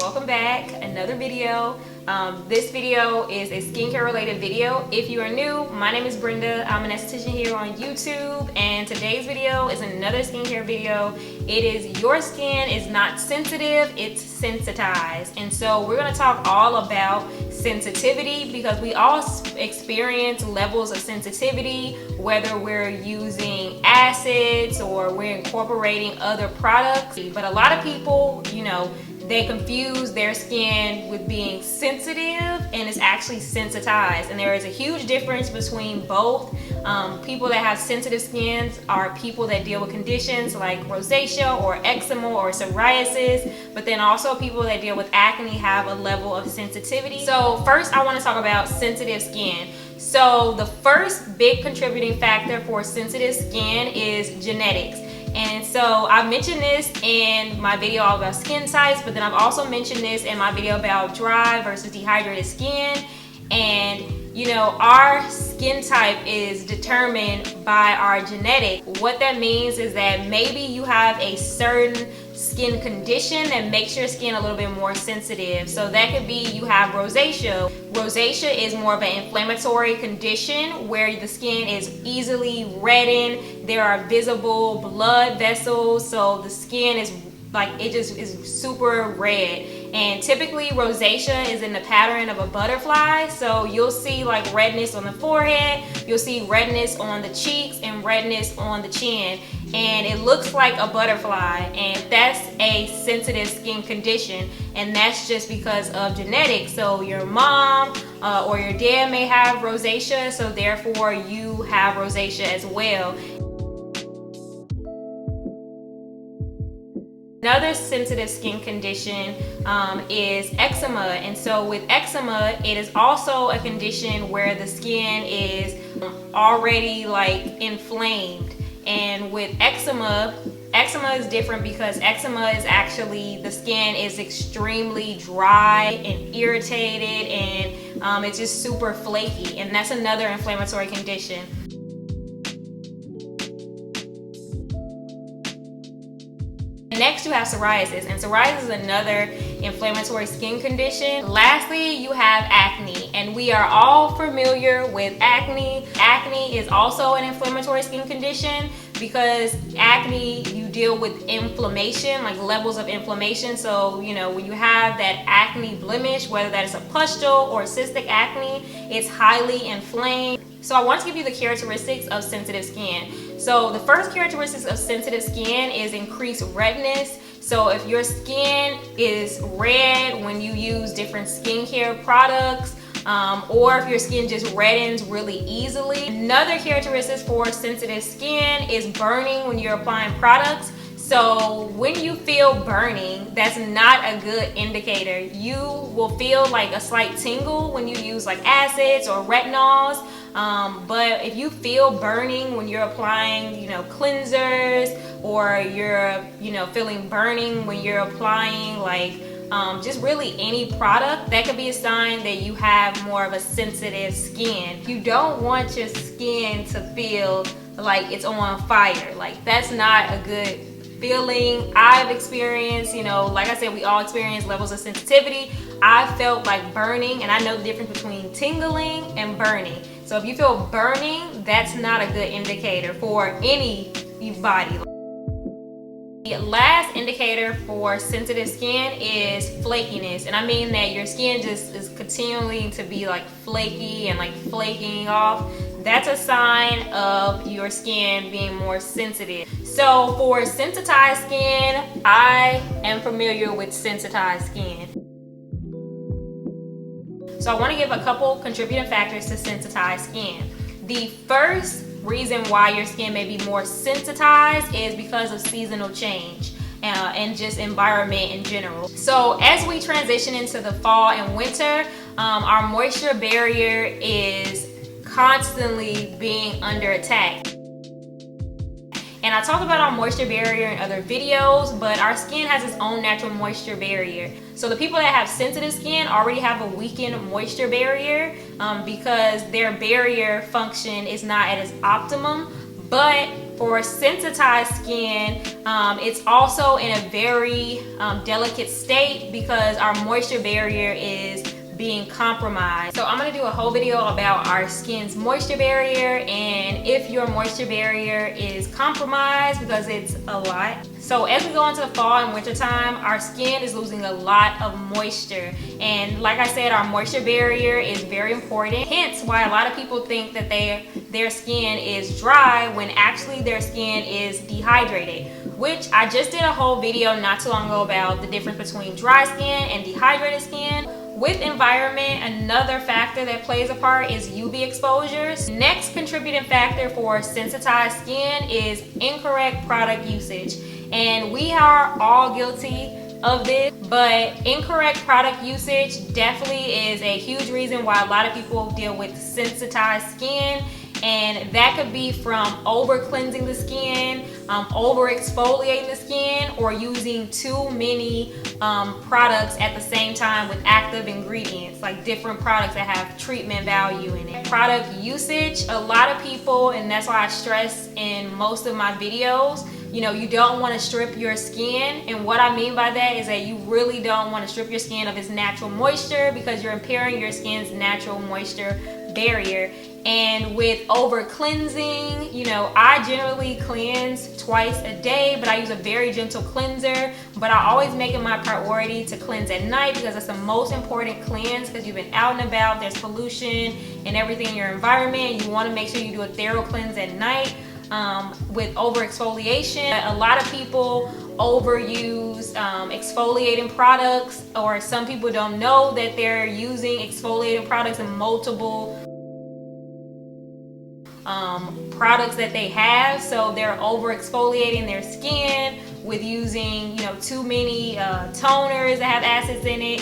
welcome back. Another video. This video is a skincare related video. If you are new, my name is Brenda. I'm an esthetician here on YouTube, and today's video is another skincare video. It is your skin is not sensitive, it's sensitized. And so we're going to talk all about sensitivity, because we all experience levels of sensitivity, whether we're using acids or we're incorporating other products. But a lot of people, they confuse their skin with being sensitive, and it's actually sensitized. And there is a huge difference between both. People that have sensitive skins are people that deal with conditions like rosacea or eczema or psoriasis, but then also people that deal with acne have a level of sensitivity. So first I want to talk about sensitive skin. So the first big contributing factor for sensitive skin is genetics. And so I've mentioned this in my video all about skin types, but then I've also mentioned this in my video about dry versus dehydrated skin. And our skin type is determined by our genetic. What that means is that maybe you have a certain skin condition that makes your skin a little bit more sensitive. So that could be you have rosacea. Rosacea is more of an inflammatory condition where the skin is easily reddened. There are visible blood vessels, so the skin is is super red. And typically rosacea is in the pattern of a butterfly, so you'll see like redness on the forehead, you'll see redness on the cheeks and redness on the chin, and it looks like a butterfly, and that's a sensitive skin condition, and that's just because of genetics. So your mom or your dad may have rosacea, so therefore you have rosacea as well. Another sensitive skin condition is eczema. And so with eczema, it is also a condition where the skin is already inflamed. And with eczema is different because eczema is actually, the skin is extremely dry and irritated, and it's just super flaky, and that's another inflammatory condition. Next, you have psoriasis, and psoriasis is another inflammatory skin condition. Lastly, you have acne, and we are all familiar with acne. Acne is also an inflammatory skin condition because acne, you deal with inflammation, like levels of inflammation. So, when you have that acne blemish, whether that is a pustule or cystic acne, it's highly inflamed. So I want to give you the characteristics of sensitive skin. So the first characteristics of sensitive skin is increased redness. So if your skin is red when you use different skincare products, or if your skin just reddens really easily. Another characteristic for sensitive skin is burning when you're applying products. So when you feel burning, that's not a good indicator. You will feel like a slight tingle when you use like acids or retinols. But if you feel burning when you're applying, cleansers, or you're, feeling burning when you're applying just really any product, that could be a sign that you have more of a sensitive skin. You don't want your skin to feel like it's on fire. That's not a good feeling. I've experienced, like I said, we all experience levels of sensitivity. I felt like burning, and I know the difference between tingling and burning. So if you feel burning, that's not a good indicator for any body. The last indicator for sensitive skin is flakiness, and I mean that your skin just is continuing to be flaky and flaking off. That's a sign of your skin being more sensitive. So for sensitized skin, I am familiar with sensitized skin. So I want to give a couple contributing factors to sensitized skin. The first reason why your skin may be more sensitized is because of seasonal change and just environment in general. So as we transition into the fall and winter, our moisture barrier is constantly being under attack. And I talk about our moisture barrier in other videos, but our skin has its own natural moisture barrier. So the people that have sensitive skin already have a weakened moisture barrier because their barrier function is not at its optimum. But For sensitized skin, it's also in a very delicate state because our moisture barrier is being compromised. So I'm gonna do a whole video about our skin's moisture barrier and if your moisture barrier is compromised, because it's a lot. So as we go into the fall and winter time, our skin is losing a lot of moisture. And like I said, our moisture barrier is very important. Hence why a lot of people think that their skin is dry when actually their skin is dehydrated, which I just did a whole video not too long ago about the difference between dry skin and dehydrated skin. With environment, another factor that plays a part is UV exposures. Next contributing factor for sensitized skin is incorrect product usage. And we are all guilty of this, but incorrect product usage definitely is a huge reason why a lot of people deal with sensitized skin. And that could be from over cleansing the skin, over exfoliating the skin, or using too many products at the same time with active ingredients, like different products that have treatment value in it. Product usage, a lot of people, and that's why I stress in most of my videos, you know, you don't want to strip your skin. And what I mean by that is that you really don't want to strip your skin of its natural moisture, because you're impairing your skin's natural moisture barrier. And with over cleansing, you know, I generally cleanse twice a day, but I use a very gentle cleanser. But I always make it my priority to cleanse at night, because that's the most important cleanse, because you've been out and about, there's pollution and everything in your environment. You want to make sure you do a thorough cleanse at night. With over exfoliation, a lot of people overuse exfoliating products, or some people don't know that they're using exfoliating products in multiple products that they have. So they're over exfoliating their skin with using, you know, too many toners that have acids in it,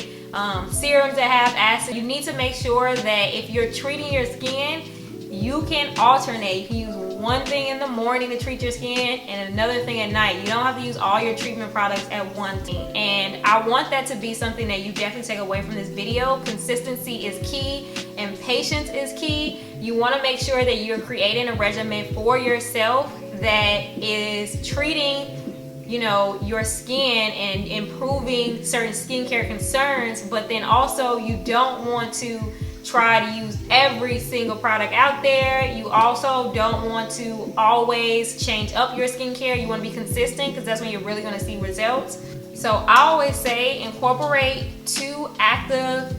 serums that have acid. You need to make sure that if you're treating your skin, you can alternate. You can use one thing in the morning to treat your skin and another thing at night. You don't have to use all your treatment products at one time. And I want that to be something that you definitely take away from this video. Consistency is key and patience is key. You want to make sure that you're creating a regimen for yourself that is treating, you know, your skin and improving certain skincare concerns, but then also you don't want to try to use every single product out there. You also don't want to always change up your skincare. You want to be consistent, because that's when you're really going to see results. So I always say incorporate 2 active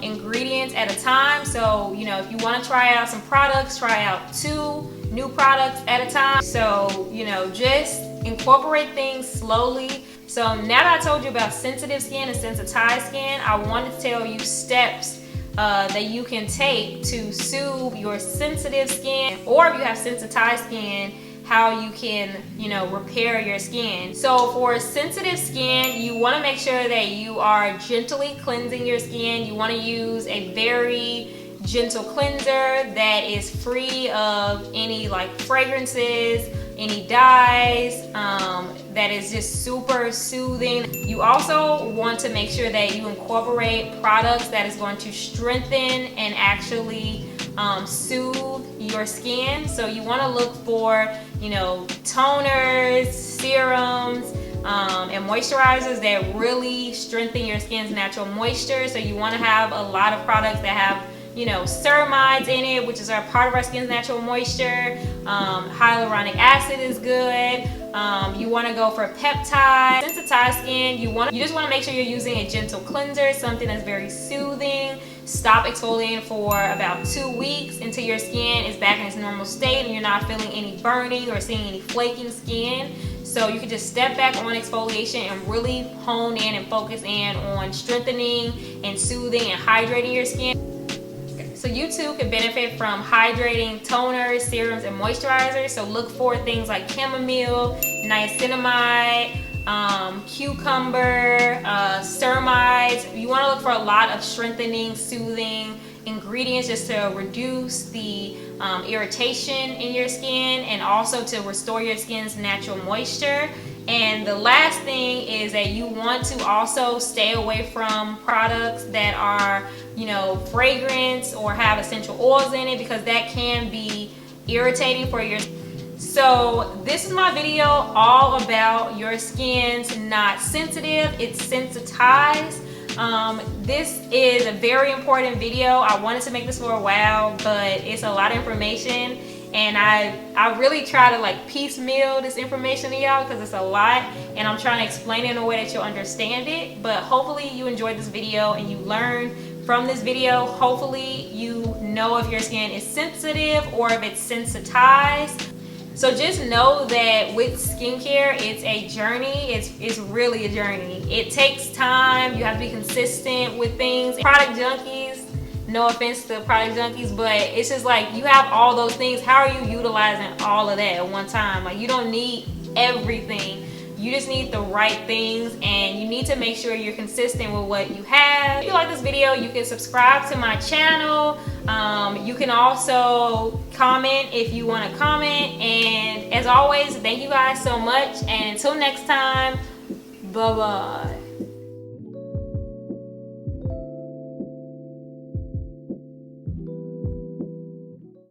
ingredients at a time. So, you know, if you want to try out some products, try out 2 new products at a time. So, you know, just incorporate things slowly. So now that I told you about sensitive skin and sensitized skin, I want to tell you steps that you can take to soothe your sensitive skin, or if you have sensitized skin, how you can, you know, repair your skin. So for sensitive skin, you want to make sure that you are gently cleansing your skin. You want to use a very gentle cleanser that is free of any like fragrances, any dyes, that is just super soothing. You also want to make sure that you incorporate products that is going to strengthen and actually soothe your skin. So you want to look for, you know, toners, serums, and moisturizers that really strengthen your skin's natural moisture. So you want to have a lot of products that have, you know, ceramides in it, which is a part of our skin's natural moisture. Hyaluronic acid is good. You want to go for peptides. Sensitized skin, you just want to make sure you're using a gentle cleanser, something that's very soothing. Stop exfoliating for about 2 weeks until your skin is back in its normal state and you're not feeling any burning or seeing any flaking skin. So you can just step back on exfoliation and really hone in and focus in on strengthening and soothing and hydrating your skin. So you too can benefit from hydrating toners, serums, and moisturizers. So look for things like chamomile, niacinamide, cucumber, ceramides. You want to look for a lot of strengthening, soothing ingredients just to reduce the irritation in your skin and also to restore your skin's natural moisture. And the last thing is that you want to also stay away from products that are, you know, fragrance or have essential oils in it, because that can be irritating for your. So this is my video all about your skin's not sensitive, it's sensitized. This is a very important video. I wanted to make this for a while, but it's a lot of information, and I really try to like piecemeal this information to y'all because it's a lot, and I'm trying to explain it in a way that you'll understand it. But hopefully you enjoyed this video and you learn from this video. Hopefully you know if your skin is sensitive or if it's sensitized. So just know that with skincare, it's a journey. It's really a journey. It takes time. You have to be consistent with things. Product junkies, no offense to product junkies, but it's just like you have all those things. How are you utilizing all of that at one time? Like, you don't need everything. You just need the right things, and you need to make sure you're consistent with what you have. If you like this video, you can subscribe to my channel. You can also comment if you want to comment. And as always, thank you guys so much. And until next time, bye-bye.